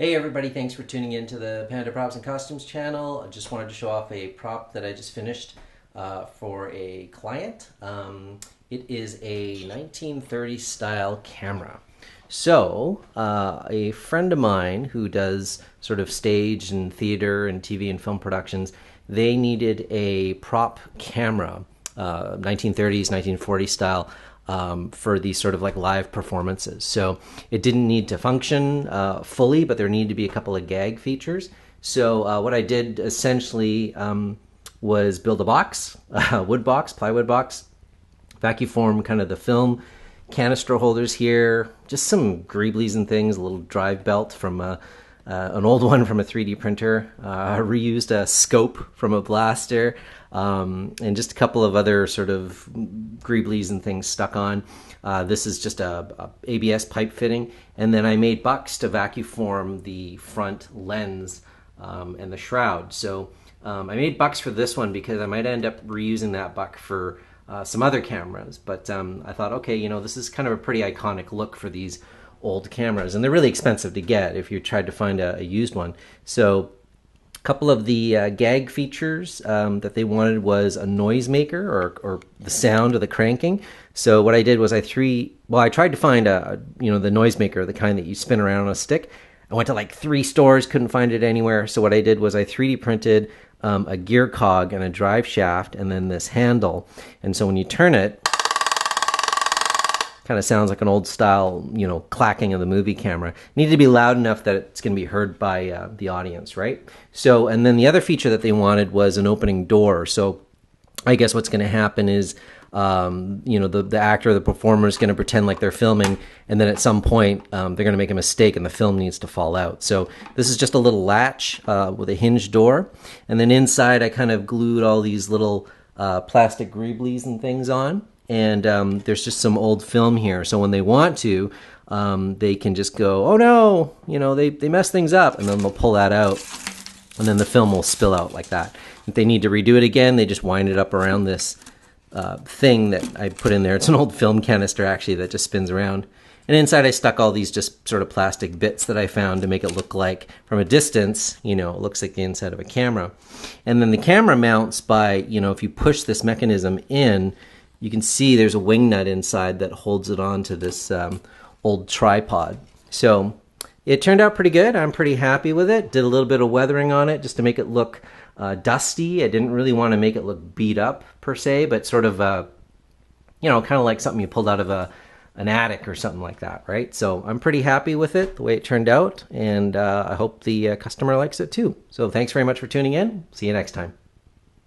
Hey everybody, thanks for tuning in to the Panda Props and Costumes channel. I just wanted to show off a prop that I just finished for a client. It is a 1930s style camera. So, a friend of mine who does sort of stage and theater and TV and film productions, they needed a prop camera, 1930s, 1940s style, for these sort of like live performances. So it didn't need to function fully, but there needed to be a couple of gag features. So what I did essentially was build a box, a wood box, plywood box, vacuum form kind of the film canister holders here, just some greeblies and things, a little drive belt from an old one from a 3D printer, reused a scope from a blaster, and just a couple of other sort of greeblies and things stuck on. This is just a ABS pipe fitting, and then I made bucks to vacuum form the front lens and the shroud. So I made bucks for this one because I might end up reusing that buck for some other cameras, but I thought, okay, you know, this is kind of a pretty iconic look for these old cameras, and they're really expensive to get if you tried to find a used one. So a couple of the gag features that they wanted was a noisemaker or the sound of the cranking. So what I did was I tried to find the noisemaker, the kind that you spin around on a stick. I went to like 3 stores, couldn't find it anywhere. So what I did was I 3D printed a gear cog and a drive shaft and then this handle. And so when you turn it, kind of sounds like an old style, you know, clacking of the movie camera. It needed to be loud enough that it's going to be heard by the audience, right? So, and then the other feature that they wanted was an opening door. So I guess what's going to happen is, you know, the actor, the performer is going to pretend like they're filming, and then at some point they're going to make a mistake and the film needs to fall out. So this is just a little latch with a hinge door, and then inside I kind of glued all these little plastic greeblies and things on. And there's just some old film here, so when they want to, they can just go, oh no, you know, they mess things up, and then they'll pull that out, and then the film will spill out like that. If they need to redo it again, they just wind it up around this thing that I put in there. It's an old film canister, actually, that just spins around. And inside I stuck all these just sort of plastic bits that I found to make it look like, from a distance, you know, it looks like the inside of a camera. And then the camera mounts by, you know, if you push this mechanism in, you can see there's a wing nut inside that holds it on to this old tripod. So it turned out pretty good. I'm pretty happy with it. Did a little bit of weathering on it just to make it look dusty. I didn't really want to make it look beat up per se, but sort of, you know, kind of like something you pulled out of an attic or something like that, right? So I'm pretty happy with it, the way it turned out, and I hope the customer likes it too. So thanks very much for tuning in. See you next time.